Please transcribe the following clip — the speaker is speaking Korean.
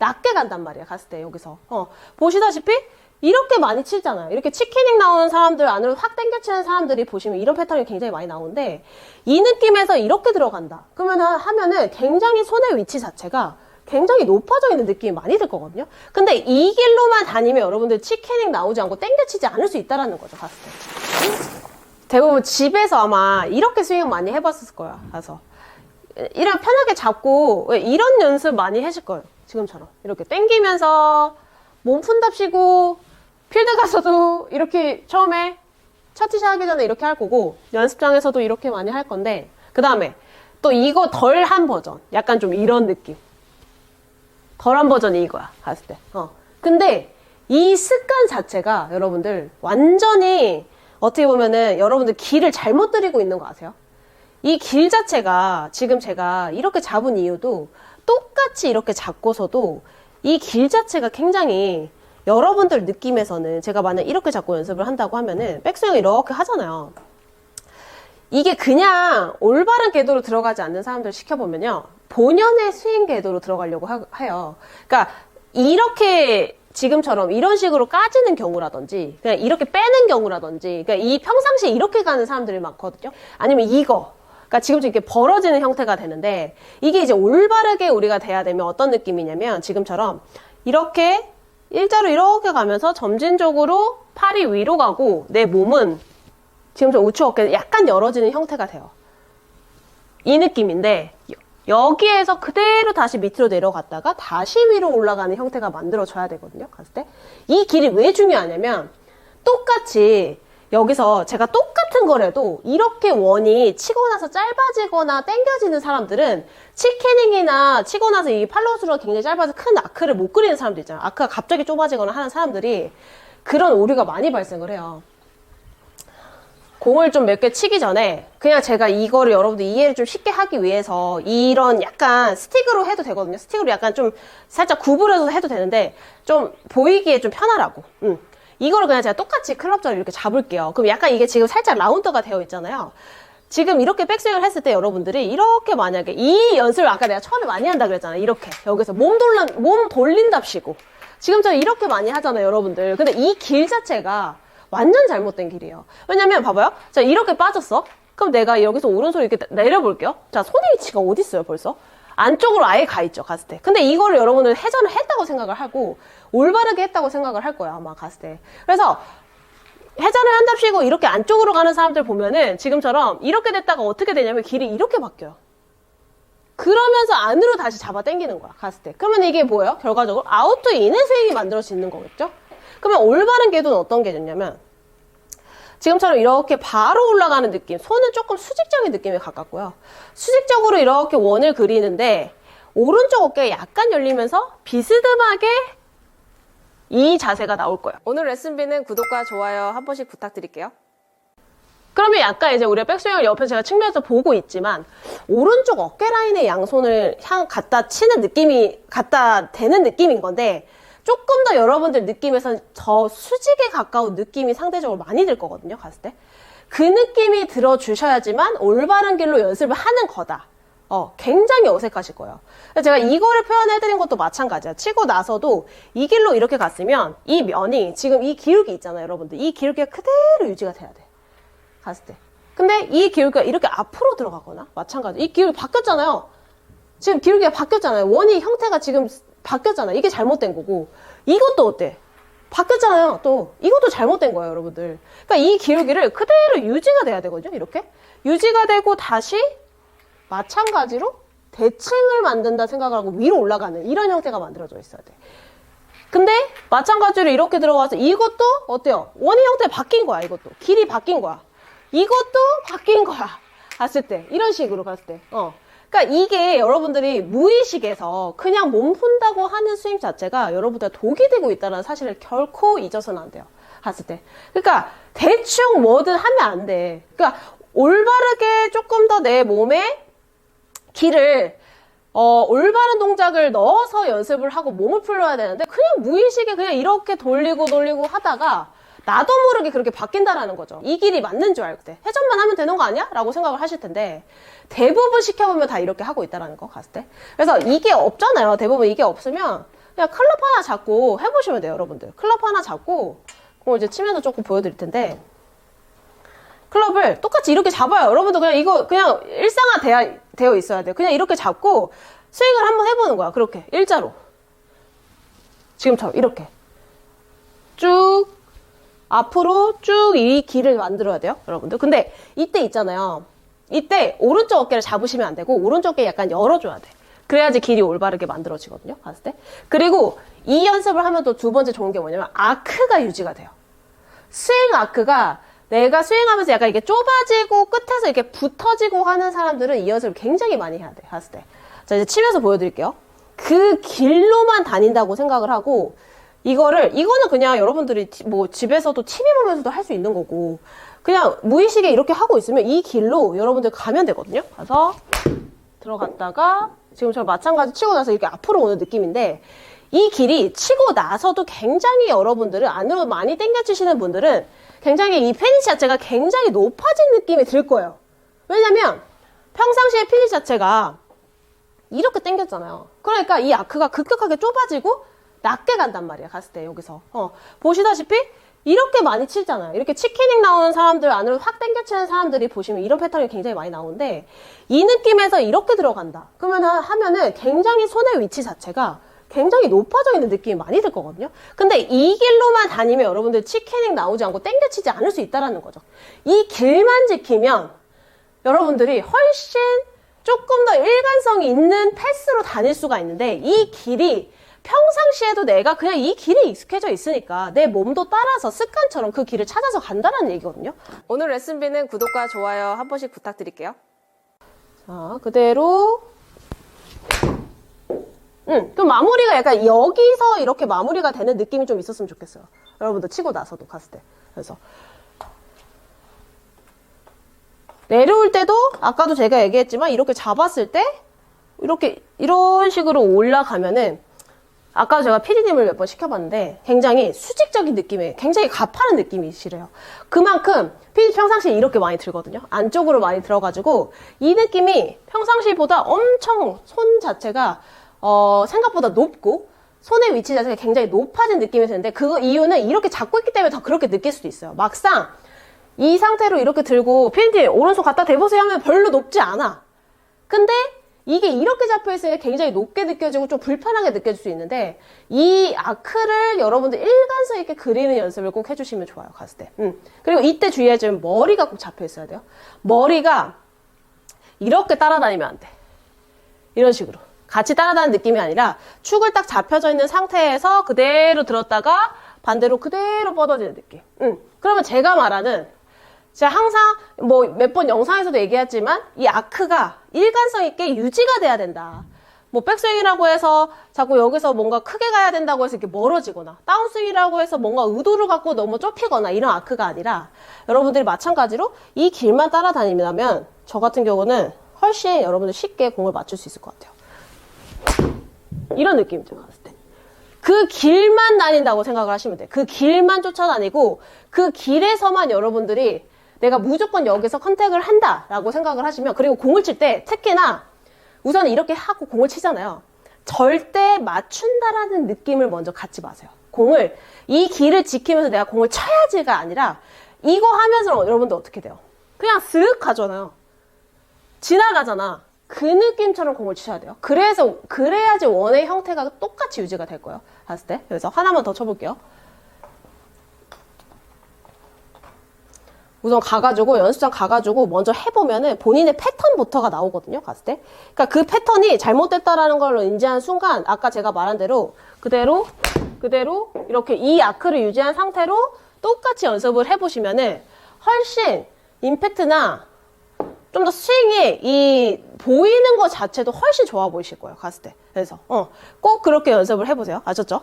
낮게 간단 말이야, 갔을 때, 여기서. 보시다시피, 이렇게 많이 치잖아요. 이렇게 치키닝 나오는 사람들 안으로 확 당겨치는 사람들이 보시면 이런 패턴이 굉장히 많이 나오는데, 이 느낌에서 이렇게 들어간다. 하면은 굉장히 손의 위치 자체가 굉장히 높아져 있는 느낌이 많이 들 거거든요. 근데 이 길로만 다니면 여러분들 치키닝 나오지 않고 당겨치지 않을 수 있다라는 거죠, 갔을 때. 대부분 집에서 아마 이렇게 스윙 많이 해봤을 거야, 가서. 이런 편하게 잡고, 이런 연습 많이 하실 거예요. 지금처럼. 이렇게 당기면서, 몸 푼답시고, 필드 가서도 이렇게 처음에 첫 티샷 하기 전에 이렇게 할 거고, 연습장에서도 이렇게 많이 할 건데, 그 다음에 또 이거 덜한 버전. 약간 좀 이런 느낌. 덜한 버전이 이거야, 갔을 때. 근데 이 습관 자체가 여러분들 완전히 어떻게 보면은 여러분들 길을 잘못 들이고 있는 거 아세요? 이 길 자체가 지금 제가 이렇게 잡은 이유도 똑같이 이렇게 잡고서도 이 길 자체가 굉장히 여러분들 느낌에서는 제가 만약 이렇게 잡고 연습을 한다고 하면은 백스윙을 이렇게 하잖아요. 이게 그냥 올바른 궤도로 들어가지 않는 사람들 시켜보면요. 본연의 스윙 궤도로 들어가려고 해요. 그러니까 이렇게 지금처럼 이런 식으로 까지는 경우라든지 그냥 이렇게 빼는 경우라든지 그러니까 이 평상시에 이렇게 가는 사람들이 많거든요. 아니면 이거. 그러니까 지금 이렇게 벌어지는 형태가 되는데 이게 이제 올바르게 우리가 돼야 되면 어떤 느낌이냐면 지금처럼 이렇게 일자로 이렇게 가면서 점진적으로 팔이 위로 가고 내 몸은 지금처럼 우측 어깨 약간 열어지는 형태가 돼요. 이 느낌인데 여기에서 그대로 다시 밑으로 내려갔다가 다시 위로 올라가는 형태가 만들어져야 되거든요. 갔을 때. 이 길이 왜 중요하냐면 똑같이 여기서 제가 똑같은 거라도 이렇게 원이 치고 나서 짧아지거나 당겨지는 사람들은 치캐닝이나 치고 나서 이 팔로우스루가 굉장히 짧아서 큰 아크를 못 그리는 사람들 있잖아요. 아크가 갑자기 좁아지거나 하는 사람들이 그런 오류가 많이 발생을 해요. 공을 좀 몇 개 치기 전에 그냥 제가 이거를 여러분들 이해를 좀 쉽게 하기 위해서 이런 약간 스틱으로 해도 되거든요. 스틱으로 약간 좀 살짝 구부려서 해도 되는데 좀 보이기에 좀 편하라고. 이거를 그냥 제가 똑같이 클럽자로 이렇게 잡을게요. 그럼 약간 이게 지금 살짝 라운드가 되어 있잖아요. 지금 이렇게 백스윙을 했을 때 여러분들이 이렇게 만약에 이 연습을 아까 내가 처음에 많이 한다 그랬잖아요. 이렇게 여기서 몸 돌린답시고 지금처럼 이렇게 많이 하잖아요, 여러분들. 근데 이 길 자체가 완전 잘못된 길이에요. 왜냐면 봐봐요. 자, 이렇게 빠졌어. 그럼 내가 여기서 오른손 이렇게 내려볼게요. 자, 손의 위치가 어디 있어요, 벌써? 안쪽으로 아예 가 있죠, 갔을 때. 근데 이거를 여러분은 회전을 했다고 생각을 하고 올바르게 했다고 생각을 할 거야, 아마 갔을 때. 그래서 회전을 한답시고 이렇게 안쪽으로 가는 사람들 보면은 지금처럼 이렇게 됐다가 어떻게 되냐면 길이 이렇게 바뀌어요. 그러면서 안으로 다시 잡아 당기는 거야, 갔을 때. 그러면 이게 뭐예요? 결과적으로 아웃 투 인의 스윙이 만들어지는 거겠죠? 그러면 올바른 궤도는 어떤 궤도냐면 지금처럼 이렇게 바로 올라가는 느낌, 손은 조금 수직적인 느낌에 가깝고요. 수직적으로 이렇게 원을 그리는데 오른쪽 어깨가 약간 열리면서 비스듬하게 이 자세가 나올 거예요. 오늘 레슨비는 구독과 좋아요 한 번씩 부탁드릴게요. 그러면 약간 이제 우리가 백스윙을 옆에서 제가 측면에서 보고 있지만 오른쪽 어깨 라인에 양손을 갖다 치는 느낌이 갖다 대는 느낌인 건데 조금 더 여러분들 느낌에서 더 수직에 가까운 느낌이 상대적으로 많이 들 거거든요, 갔을 때. 그 느낌이 들어주셔야지만 올바른 길로 연습을 하는 거다. 굉장히 어색하실 거예요. 제가 이거를 표현해드린 것도 마찬가지야. 치고 나서도 이 길로 이렇게 갔으면 이 면이 지금 이 기울기 있잖아요, 여러분들. 이 기울기가 그대로 유지가 돼야 돼. 갔을 때. 근데 이 기울기가 이렇게 앞으로 들어가거나 마찬가지. 이 기울기 바뀌었잖아요. 지금 기울기가 바뀌었잖아요. 원이 형태가 지금 바뀌었잖아요. 이게 잘못된 거고 이것도 어때? 바뀌었잖아요. 또 이것도 잘못된 거예요, 여러분들. 그러니까 이 기울기를 그대로 유지가 돼야 되거든요. 이렇게 유지가 되고 다시 마찬가지로 대칭을 만든다 생각을 하고 위로 올라가는 이런 형태가 만들어져 있어야 돼. 근데 마찬가지로 이렇게 들어가서 이것도 어때요? 원의 형태 바뀐 거야. 이것도 길이 바뀐 거야. 이것도 바뀐 거야. 갔을 때 이런 식으로 갔을 때 그러니까 이게 여러분들이 무의식에서 그냥 몸 푼다고 하는 스윙 자체가 여러분들 독이 되고 있다는 사실을 결코 잊어서는 안 돼요. 갔을 때. 그러니까 대충 뭐든 하면 안 돼. 그러니까 올바르게 조금 더 내 몸에 길을 올바른 동작을 넣어서 연습을 하고 몸을 풀어야 되는데 그냥 무의식에 그냥 이렇게 돌리고 하다가 나도 모르게 그렇게 바뀐다라는 거죠. 이 길이 맞는 줄 알고 때 회전만 하면 되는 거 아니야? 라고 생각을 하실 텐데 대부분 시켜보면 다 이렇게 하고 있다라는 거 갔을 때. 그래서 이게 없잖아요. 대부분 이게 없으면 그냥 클럽 하나 잡고 해보시면 돼요, 여러분들. 클럽 하나 잡고, 그거 이제 치면서 조금 보여드릴 텐데, 클럽을 똑같이 이렇게 잡아요. 여러분도 그냥 이거 그냥 일상화되어 있어야 돼요. 그냥 이렇게 잡고 스윙을 한번 해보는 거야. 그렇게 일자로. 지금처럼 이렇게 쭉 앞으로 쭉 이 길을 만들어야 돼요, 여러분들. 근데 이때 있잖아요. 이때 오른쪽 어깨를 잡으시면 안 되고 오른쪽 어깨 약간 열어줘야 돼. 그래야지 길이 올바르게 만들어지거든요, 봤을 때. 그리고 이 연습을 하면 또 두 번째 좋은 게 뭐냐면 아크가 유지가 돼요. 스윙 아크가 내가 스윙하면서 약간 이게 좁아지고 끝에서 이렇게 붙어지고 하는 사람들은 이 연습을 굉장히 많이 해야 돼, 봤을 때. 자, 이제 치면서 보여드릴게요. 그 길로만 다닌다고 생각을 하고, 이거는 그냥 여러분들이 뭐 집에서도 TV 보면서도 할 수 있는 거고, 그냥 무의식에 이렇게 하고 있으면 이 길로 여러분들 가면 되거든요. 가서 들어갔다가, 지금처럼 마찬가지 치고 나서 이렇게 앞으로 오는 느낌인데, 이 길이 치고 나서도 굉장히 여러분들은 안으로 많이 당겨치시는 분들은 굉장히 이 피니시 자체가 굉장히 높아진 느낌이 들 거예요. 왜냐면 평상시에 피니시 자체가 이렇게 당겼잖아요. 그러니까 이 아크가 급격하게 좁아지고 낮게 간단 말이야, 갔을 때 여기서. 보시다시피 이렇게 많이 치잖아요. 이렇게 치키닝 나오는 사람들 안으로 확 당겨치는 사람들이 보시면 이런 패턴이 굉장히 많이 나오는데 이 느낌에서 이렇게 들어간다. 그러면 하면은 굉장히 손의 위치 자체가 굉장히 높아져 있는 느낌이 많이 들 거거든요. 근데 이 길로만 다니면 여러분들 치키닝 나오지 않고 땡겨치지 않을 수 있다는 거죠. 이 길만 지키면 여러분들이 훨씬 조금 더 일관성이 있는 패스로 다닐 수가 있는데 이 길이 평상시에도 내가 그냥 이 길에 익숙해져 있으니까 내 몸도 따라서 습관처럼 그 길을 찾아서 간다는 얘기거든요. 오늘 레슨비는 구독과 좋아요 한 번씩 부탁드릴게요. 자, 그대로 좀 마무리가 약간 여기서 이렇게 마무리가 되는 느낌이 좀 있었으면 좋겠어요. 여러분들 치고 나서도 갔을 때. 그래서 내려올 때도 아까도 제가 얘기했지만 이렇게 잡았을 때 이렇게 이런 식으로 올라가면은 아까 제가 PD님을 몇 번 시켜봤는데 굉장히 수직적인 느낌에 굉장히 가파른 느낌이시래요. 그만큼 PD 평상시에 이렇게 많이 들거든요. 안쪽으로 많이 들어가지고 이 느낌이 평상시보다 엄청 손 자체가 생각보다 높고 손의 위치 자체가 굉장히 높아진 느낌이 드는데 그 이유는 이렇게 잡고 있기 때문에 더 그렇게 느낄 수도 있어요. 막상 이 상태로 이렇게 들고 피디님 오른손 갖다 대보세요 하면 별로 높지 않아. 근데 이게 이렇게 잡혀있으니까 굉장히 높게 느껴지고 좀 불편하게 느껴질 수 있는데 이 아크를 여러분들 일관성 있게 그리는 연습을 꼭 해주시면 좋아요. 갔을 때. 그리고 이때 주의해야 될 점은 머리가 꼭 잡혀있어야 돼요. 머리가 이렇게 따라다니면 안 돼. 이런 식으로. 같이 따라다니는 느낌이 아니라 축을 딱 잡혀져 있는 상태에서 그대로 들었다가 반대로 그대로 뻗어지는 느낌. 그러면 제가 말하는 제가 항상 뭐 몇 번 영상에서도 얘기했지만 이 아크가 일관성 있게 유지가 돼야 된다. 뭐 백스윙이라고 해서 자꾸 여기서 뭔가 크게 가야 된다고 해서 이렇게 멀어지거나 다운스윙이라고 해서 뭔가 의도를 갖고 너무 좁히거나 이런 아크가 아니라 여러분들이 마찬가지로 이 길만 따라다니면 저 같은 경우는 훨씬 여러분들 쉽게 공을 맞출 수 있을 것 같아요. 이런 느낌이죠, 봤을 때. 그 길만 다닌다고 생각을 하시면 돼요. 그 길만 쫓아다니고 그 길에서만 여러분들이 내가 무조건 여기서 컨택을 한다라고 생각을 하시면 그리고 공을 칠 때 특히나 우선 이렇게 하고 공을 치잖아요. 절대 맞춘다라는 느낌을 먼저 갖지 마세요. 공을 이 길을 지키면서 내가 공을 쳐야지가 아니라 이거 하면서 여러분들 어떻게 돼요? 그냥 쓱 가잖아요. 지나가잖아. 그 느낌처럼 공을 치셔야 돼요. 그래야지 원의 형태가 똑같이 유지가 될 거예요. 봤을 때. 그래서 하나만 더 쳐볼게요. 우선 가가지고, 연습장 가가지고 먼저 해보면은 본인의 패턴부터가 나오거든요. 갔을 때. 그러니까 그 패턴이 잘못됐다라는 걸 인지한 순간, 아까 제가 말한 대로 그대로 이렇게 이 아크를 유지한 상태로 똑같이 연습을 해보시면은 훨씬 임팩트나 좀 더 스윙이 이 보이는 것 자체도 훨씬 좋아 보이실 거예요. 갔을 때. 그래서 꼭 그렇게 연습을 해보세요. 아셨죠?